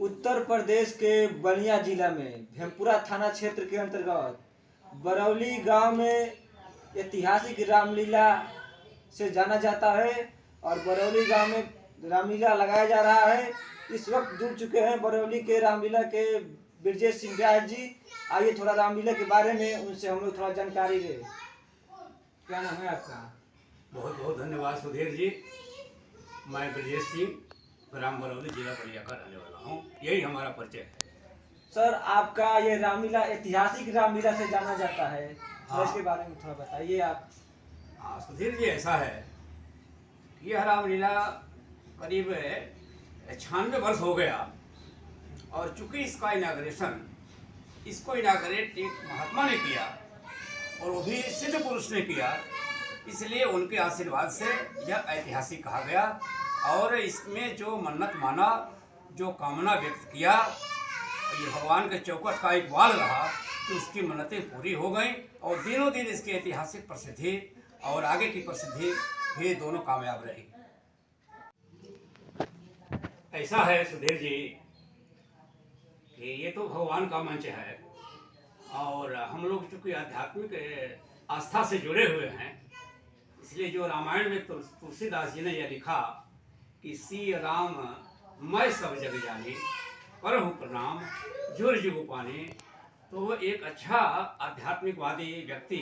उत्तर प्रदेश के बलिया जिला में भेमपुरा थाना क्षेत्र के अंतर्गत बरौली गांव में ऐतिहासिक रामलीला से जाना जाता है और बरौली गांव में रामलीला लगाया जा रहा है। इस वक्त जुड़ चुके हैं बरौली के रामलीला के ब्रजेश सिंह व्यास जी। आइए थोड़ा रामलीला के बारे में उनसे हम लोग थोड़ा जानकारी लें। क्या नाम है आपका? बहुत बहुत धन्यवाद सुधीर जी। मैं ब्रजेश सिंह ग्राम बरौली जिला बलिया का रहने वाला हूँ। यही हमारा परिचय है। सर, आपका ये रामलीला ऐतिहासिक रामलीला से जाना जाता है। तो इसके बारे में थोड़ा बताइए आप। हाँ सुधीर जी, ऐसा है, यह रामलीला करीब 96 वर्ष हो गया और चूंकि इसको इनाग्रेट एक महात्मा ने किया और वो भी सिद्ध पुरुष ने किया, इसलिए उनके आशीर्वाद से यह ऐतिहासिक कहा गया। और इसमें जो मन्नत माना, जो कामना व्यक्त किया, ये भगवान के चौखट का एक वाल रहा कि उसकी मन्नतें पूरी हो गई और दिनों दिन इसकी ऐतिहासिक प्रसिद्धि और आगे की प्रसिद्धि भी दोनों कामयाब रही। ऐसा है सुधीर जी कि ये तो भगवान का मंच है और हम लोग चूंकि आध्यात्मिक आस्था से जुड़े हुए हैं, इसलिए जो रामायण में तुलसीदास जी ने यह लिखा कि सी राम मैं सब जग जाने करहु प्रणाम जुर जुग पाने, तो वो एक अच्छा आध्यात्मिकवादी व्यक्ति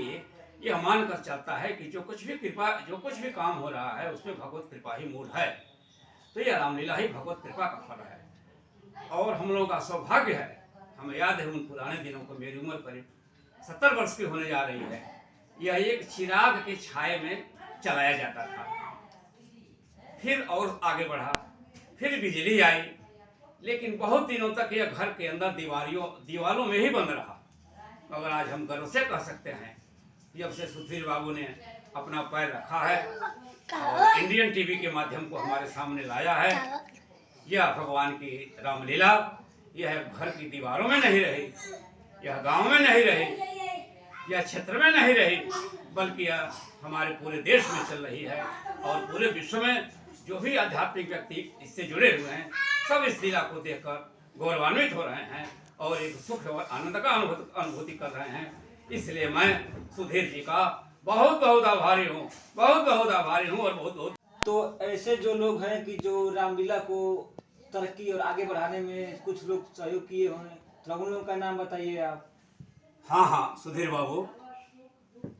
यह मानकर चलता है कि जो कुछ भी काम हो रहा है उसमें भगवत कृपा ही मूल है। तो यह रामलीला ही भगवत कृपा का फल है और हम लोगों का सौभाग्य है। हमें याद है उन पुराने दिनों को, मेरी उम्र करीब 70 वर्ष की होने जा रही है। यह एक चिराग के छाये में चलाया जाता था, फिर और आगे बढ़ा, फिर बिजली आई, लेकिन बहुत दिनों तक यह घर के अंदर दीवारों में ही बंद रहा। मगर आज हम गर्व से कह सकते हैं, जब से सुधीर बाबू ने अपना पैर रखा है और इंडियन टीवी के माध्यम को हमारे सामने लाया है, यह भगवान की रामलीला यह घर की दीवारों में नहीं रही, यह गांव में नहीं रही, यह क्षेत्र में नहीं रही, बल्कि यह हमारे पूरे देश में चल रही है और पूरे विश्व में जो भी आध्यात्मिक व्यक्ति इससे जुड़े हुए हैं सब इस लीला को देखकर गौरवान्वित हो रहे हैं और एक सुख और आनंद का अनुभूति कर रहे हैं। इसलिए मैं सुधीर जी का बहुत बहुत आभारी हूँ, बहुत बहुत आभारी हूँ और बहुत बहुत। तो ऐसे जो लोग हैं कि जो रामलीला को तरक्की और आगे बढ़ाने में कुछ लोग सहयोग किए होंगे, तो उन लोगों का नाम बताइए आप। हाँ सुधीर बाबू,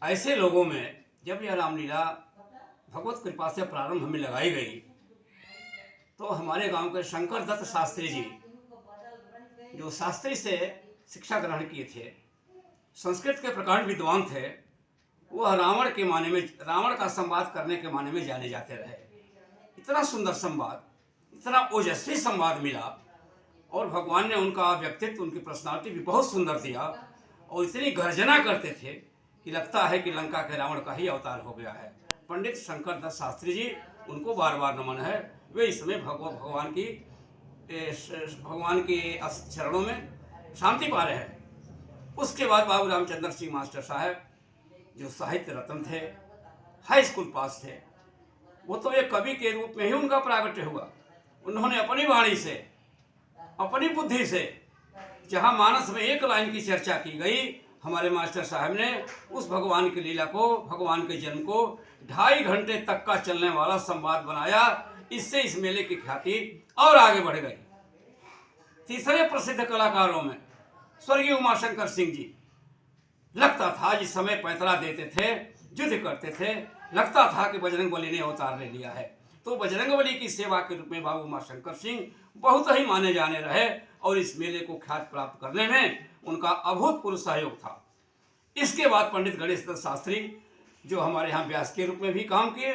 ऐसे लोगों में जब यह रामलीला भगवत कृपा से प्रारंभ में लगाई गई तो हमारे गांव के शंकर दत्त शास्त्री जी, जो शास्त्री से शिक्षा ग्रहण किए थे, संस्कृत के प्रकांड विद्वान थे, वह रावण का संवाद करने के माने में जाने जाते रहे। इतना सुंदर संवाद, इतना ओजस्वी संवाद मिला और भगवान ने उनका व्यक्तित्व, उनकी पर्सनालिटी भी बहुत सुंदर दिया और इतनी गर्जना करते थे कि लगता है कि लंका के रावण का ही अवतार हो गया है। पंडित शंकर दत्त शास्त्री जी, उनको बार बार नमन है। वे इस समय भगवान की चरणों में शांति पा रहे हैं। उसके बाद बाबू रामचंद्र सिंह मास्टर साहब, जो साहित्य रत्न थे, हाई स्कूल पास थे, वो तो एक कवि के रूप में ही उनका प्रागट्य हुआ। उन्होंने अपनी वाणी से, अपनी बुद्धि से, जहाँ मानस में एक लाइन की चर्चा की गई, हमारे मास्टर साहब ने उस भगवान की लीला को, भगवान के जन्म को 2.5 घंटे तक का चलने वाला संवाद बनाया। इससे इस मेले की ख्याति और आगे बढ़ गई। तीसरे प्रसिद्ध कलाकारों में स्वर्गीय उमाशंकर सिंह जी, लगता था जिस समय पैंतरा देते थे, युद्ध करते थे, लगता था कि बजरंग बली ने अवतार ले लिया है। तो बजरंग बली की सेवा के रूप में बाबू उमाशंकर सिंह बहुत ही माने जाने रहे और इस मेले को ख्याति प्राप्त करने में उनका अभूतपूर्व सहयोग था। इसके बाद पंडित गणेश दत्त शास्त्री, जो हमारे यहाँ व्यास के रूप में भी काम किए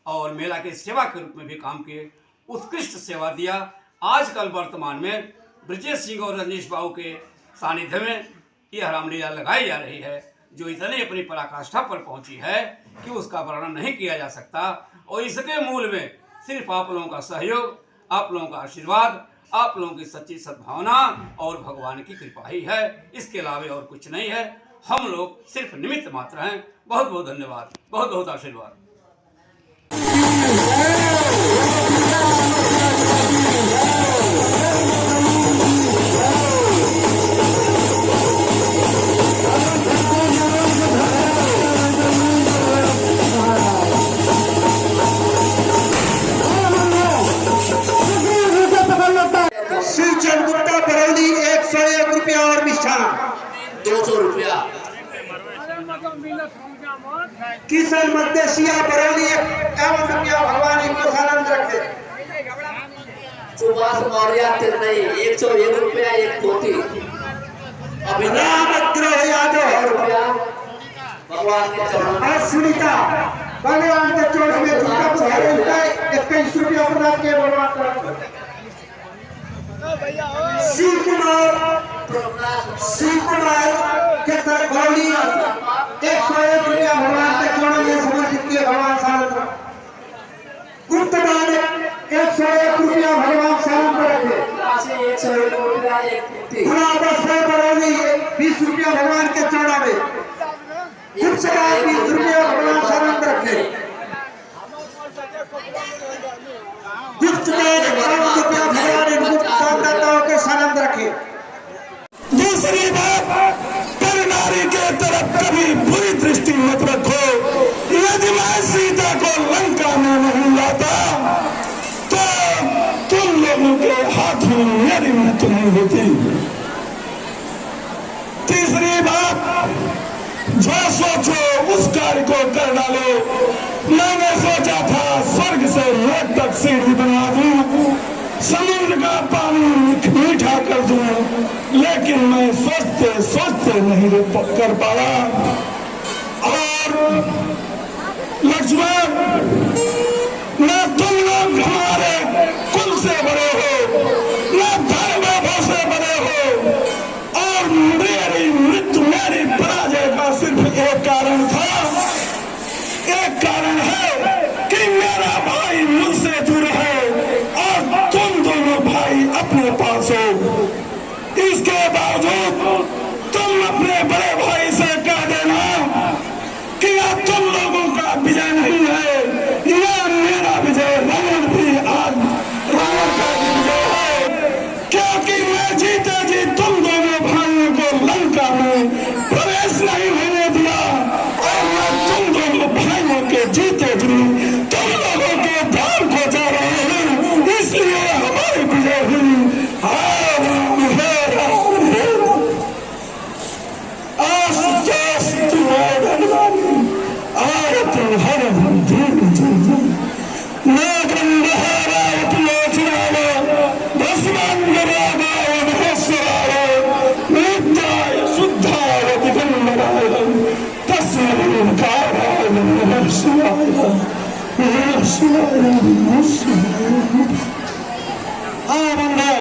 और मेला के सेवा के रूप में भी काम किए, उत्कृष्ट सेवा दिया। आजकल वर्तमान में ब्रजेश सिंह और रजनीश बाबू के सानिध्य में यह रामलीला लगाई जा रही है, जो इतनी अपनी पराकाष्ठा पर पहुंची है कि उसका वर्णन नहीं किया जा सकता। और इसके मूल में सिर्फ आप लोगों का सहयोग, आप लोगों का आशीर्वाद, आप लोगों की सच्ची सद्भावना और भगवान की कृपा ही है। इसके अलावा और कुछ नहीं है। हम लोग सिर्फ निमित्त मात्र हैं। बहुत बहुत धन्यवाद, बहुत बहुत आशीर्वाद। Hey! किशन मध्यसिया बरौली 51 रुपया भगवान इनको सानंद रखे। सुभाष मौर्य तिरनई 101 रुपया एक पोती। राम ग्रह यादव रुपया भगवान के चरणों में। और सुनीता भगवान के चरणों में 21 रुपया प्रदान किए भगवान तरफ। शिव कुमार के तरफ बरौली 101 रुपया भगवान के चरणों में समर्पित किए भगवान सानंद। गुप्तदान 101 रुपया भगवान सानंद रखे। 101 रुपया एक पोती। बरौली 20 रुपया भगवान के चरणों में। गुप्तदान 20 रुपया भगवान सानंद रखे। गुप्तदान 5 रुपया भगवान इन गुप्तदाताओं के सानंद रखे। दूसरी बात, पर नारी के तरफ कभी बुरी दृष्टि मत रखो। यदि मैं सीता को लंका में नहीं लाता तो तुम लोगों के हाथ में मेरी मृत्यु नहीं होती। तीसरी बात, जो सोचो उस कार्य को कर डालो। मैंने सोचा था स्वर्ग से लोक तक सीढ़ी बना दूं, समुद्र का पानी मीठा कर दूं, लेकिन मैं सोचते सोचते नहीं कर पाया। और लक्ष्मण, न तुम लोग हमारे कुल से बड़े हो, न धर्म वैभव से बड़े हो, और मेरी मृत्यु, मेरी पराजय का सिर्फ एक कारण था। एक कारण है कि मेरा भाई मुझसे दूर है और तुम दोनों भाई अपने पास हो। इसके बावजूद तुम अपने बड़े भाई से कह देना कि अब तुम लोगों का विजय नहीं है, यह मेरा विजय। रावण भी आज रावण का विजय है, क्योंकि मैं जीते जी तुम दोनों भाइयों को लंका में प्रवेश नहीं होने दिया, और मैं तुम दोनों भाइयों के जीते जी तुम लोगों के धाम को जा रहे हूँ, इसलिए हमारी विजय हुई। हाँ बंदा